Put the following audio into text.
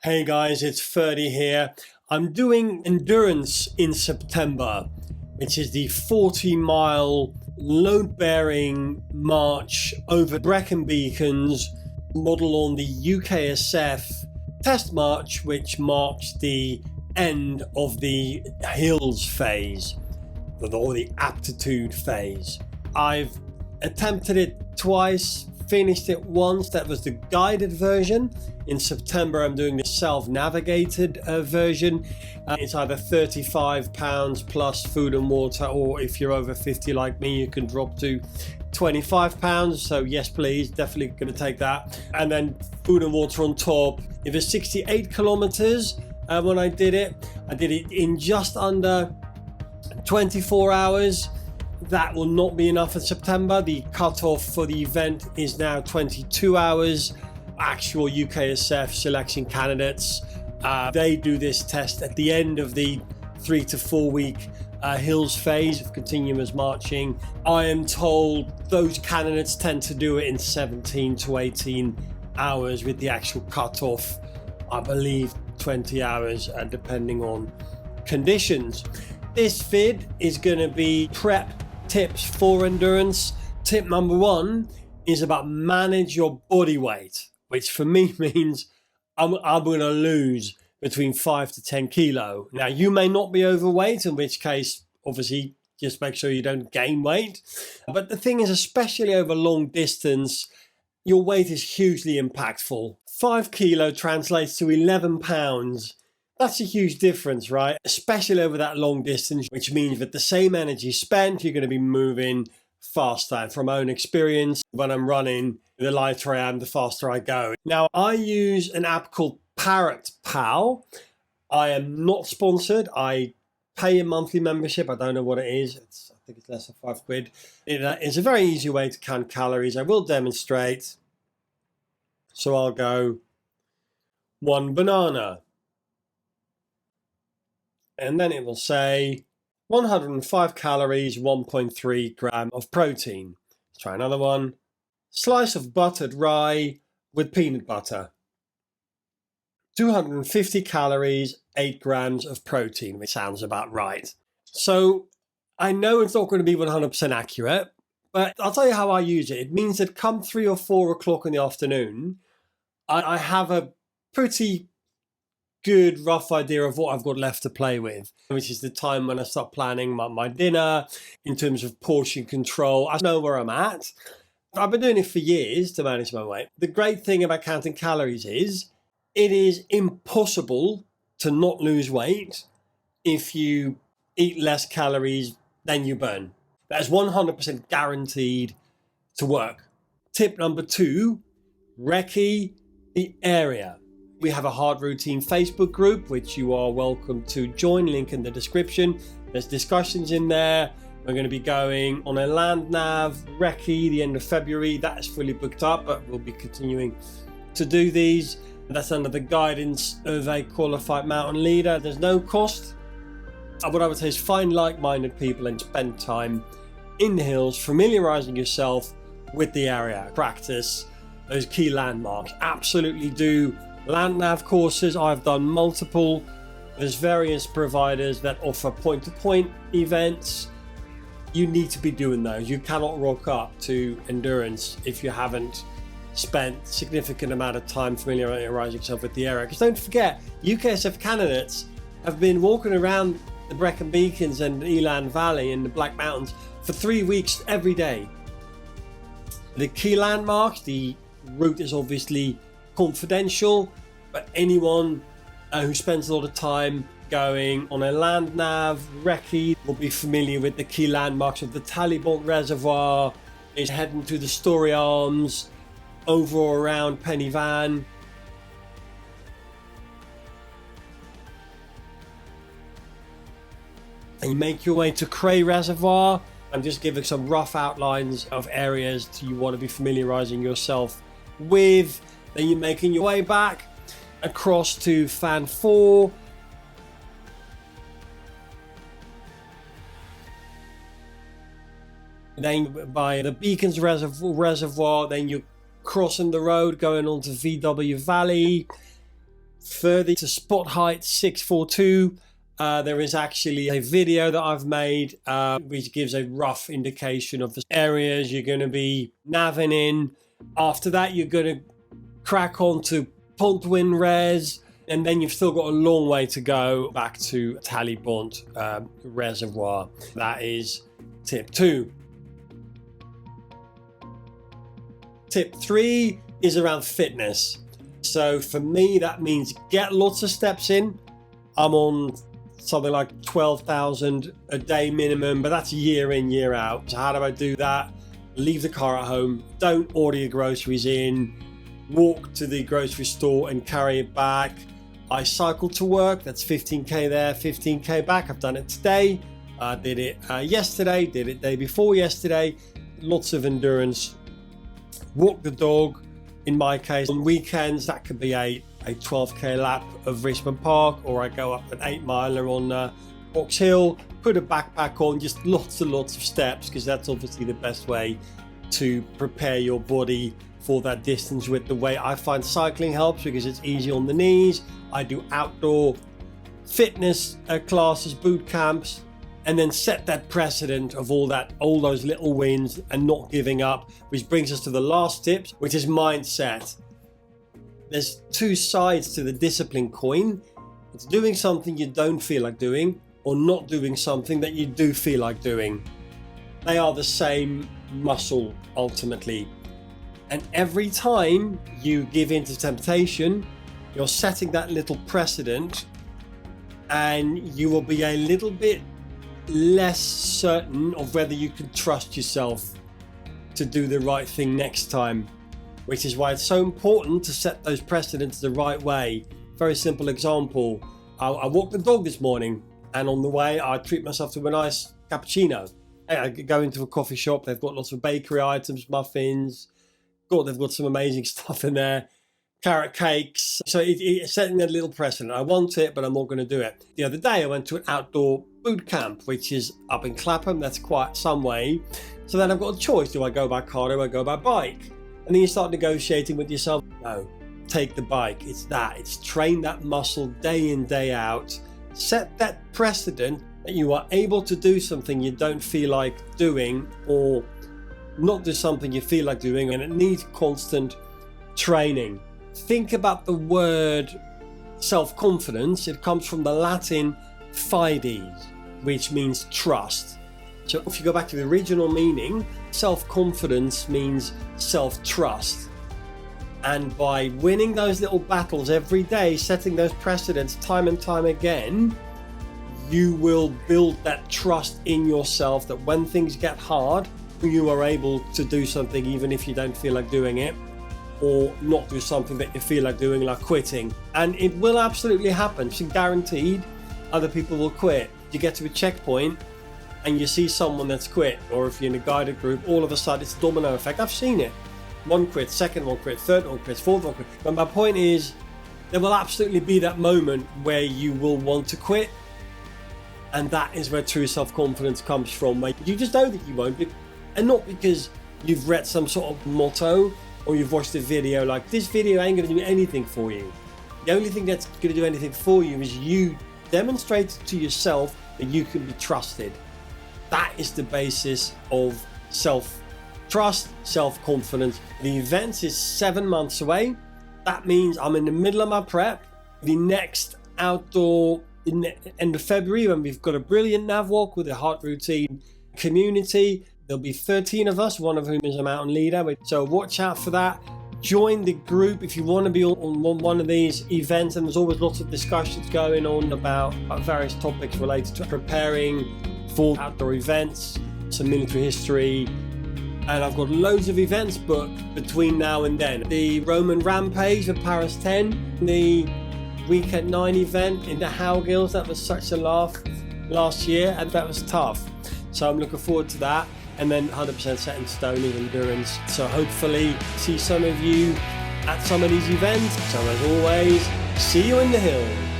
Hey guys, it's Ferdy here. I'm doing Endurance in September, which is the 40-mile load-bearing march over Brecon Beacons, model on the UKSF test march, which marks the end of the hills phase, or the aptitude phase. I've attempted it twice, finished it once. That was the guided version. In September, I'm doing the self-navigated version. It's either 35 pounds plus food and water, or if you're over 50 like me, you can drop to 25 pounds. So yes, please, definitely going to take that. And then food and water on top. It was 68 kilometers when I did it. I did it in just under 24 hours. That will not be enough in September. The cutoff for the event is now 22 hours. Actual UKSF selection candidates, they do this test at the end of the 3 to 4 week hills phase of continuous marching. I am told those candidates tend to do it in 17 to 18 hours with the actual cutoff, I believe 20 hours, depending on conditions. This vid is going to be prep tips for endurance. Tip number 1 is about manage your body weight, which for me means I'm going to lose between 5 to 10 kilo. Now, you may not be overweight, in which case, obviously, just make sure you don't gain weight. But the thing is, especially over long distance, your weight is hugely impactful. 5 kilo translates to 11 pounds. That's a huge difference, right? Especially over that long distance, which means that the same energy spent, you're going to be moving faster. And from my own experience, when I'm running, the lighter I am, the faster I go. Now, I use an app called Parrot Pal. I am not sponsored. I pay a monthly membership. I don't know what it is. I think it's less than £5. It's a very easy way to count calories. I will demonstrate. So I'll go 1 banana. And then it will say 105 calories, 1.3 gram of protein. Let's try another one. Slice of buttered rye with peanut butter. 250 calories, 8 grams of protein, which sounds about right. So I know it's not going to be 100% accurate, but I'll tell you how I use it. It means that come 3 or 4 o'clock in the afternoon, I have a pretty good rough idea of what I've got left to play with, which is the time when I start planning my dinner in terms of portion control. I know where I'm at. I've been doing it for years to manage my weight. The great thing about counting calories is it is impossible to not lose weight if you eat less calories than you burn. That is 100% guaranteed to work. Tip number 2, recce the area. We have a Hard Routine Facebook group, which you are welcome to join, link in the description. There's discussions in there. We're going to be going on a land nav recce the end of February. That is fully booked up, but we'll be continuing to do these. That's under the guidance of a qualified mountain leader. There's no cost. What I would say is find like-minded people and spend time in the hills, familiarizing yourself with the area. Practice those key landmarks. Absolutely do land nav courses. I've done multiple. There's various providers that offer point-to-point events. You need to be doing those. You cannot rock up to endurance if you haven't spent significant amount of time familiarizing yourself with the area. Because don't forget, UKSF candidates have been walking around the Brecon Beacons and Eland Valley in the Black Mountains for 3 weeks every day. The key landmarks, the route is obviously confidential, but anyone who spends a lot of time going on a land nav recce will be familiar with the key landmarks of the Talibont Reservoir. Is heading to the Story Arms, over or around Penny Van. And you make your way to Cray Reservoir. I'm just giving some rough outlines of areas you want to be familiarizing yourself with. Then you're making your way back across to Fan 4. Then by the Beacons Reservoir, then you're crossing the road going on to VW Valley. further to spot height 642, there is actually a video that I've made which gives a rough indication of the areas you're going to be navving in. After that, you're going to crack on to Pontwyn Res, and then you've still got a long way to go back to Tallypont Reservoir. That is tip 2. Tip 3 is around fitness. So for me, that means get lots of steps in. I'm on something like 12,000 a day minimum, but that's year in, year out. So how do I do that? Leave the car at home, don't order your groceries in, walk to the grocery store and carry it back. I cycle to work, that's 15k there, 15k back. I've done it today, did it yesterday, did it day before yesterday. Lots of endurance. Walk the dog, in my case, on weekends, that could be a 12k lap of Richmond Park, or I go up an 8 miler on Box Hill, put a backpack on, just lots and lots of steps, because that's obviously the best way to prepare your body for that distance. With the way I find cycling helps, because it's easy on the knees. I do outdoor fitness classes, boot camps, and then set that precedent of all those little wins and not giving up, which brings us to the last tip, which is mindset. There's 2 sides to the discipline coin. It's doing something you don't feel like doing, or not doing something that you do feel like doing. They are the same muscle ultimately. And every time you give in to temptation, you're setting that little precedent, and you will be a little bit less certain of whether you can trust yourself to do the right thing next time, which is why it's so important to set those precedents the right way. Very simple example. I walked the dog this morning, and on the way I treat myself to a nice cappuccino. I go into a coffee shop, they've got lots of bakery items, muffins, they've got some amazing stuff in there, carrot cakes. So it's setting a little precedent. I want it, but I'm not going to do it. The other day I went to an outdoor boot camp, which is up in Clapham. That's quite some way. So then I've got a choice. Do I go by car, do I go by bike? And then you start negotiating with yourself. No, take the bike. It's train that muscle day in, day out. Set that precedent that you are able to do something you don't feel like doing, or not do something you feel like doing, and it needs constant training. Think about the word self-confidence. It comes from the Latin fides, which means trust. So if you go back to the original meaning, self-confidence means self-trust. And by winning those little battles every day, setting those precedents time and time again, you will build that trust in yourself that when things get hard, you are able to do something even if you don't feel like doing it, or not do something that you feel like doing, like quitting. And it will absolutely happen. It's guaranteed. Other people will quit. You get to a checkpoint and you see someone that's quit, or if you're in a guided group, all of a sudden it's a domino effect. I've seen it. One quits, second one quits, third one quits, fourth one quits. But my point is, there will absolutely be that moment where you will want to quit. And that is where true self-confidence comes from. Where you just know that you won't. And not because you've read some sort of motto, or you've watched a video like, this video ain't going to do anything for you. The only thing that's going to do anything for you is you demonstrate to yourself that you can be trusted. That is the basis of self-trust, self-confidence. The event is 7 months away. That means I'm in the middle of my prep. The next outdoor in the end of February, when we've got a brilliant nav walk with a heart routine community. There'll be 13 of us, one of whom is a mountain leader. So watch out for that. Join the group if you want to be on one of these events, and there's always lots of discussions going on about various topics related to preparing for outdoor events, some military history, and I've got loads of events booked between now and then. The Roman Rampage of Paris 10, the Weekend 9 event in the Howgills, that was such a laugh last year, and that was tough. So I'm looking forward to that. And then 100% set in stone in endurance. So hopefully see some of you at some of these events. So as always, see you in the hills.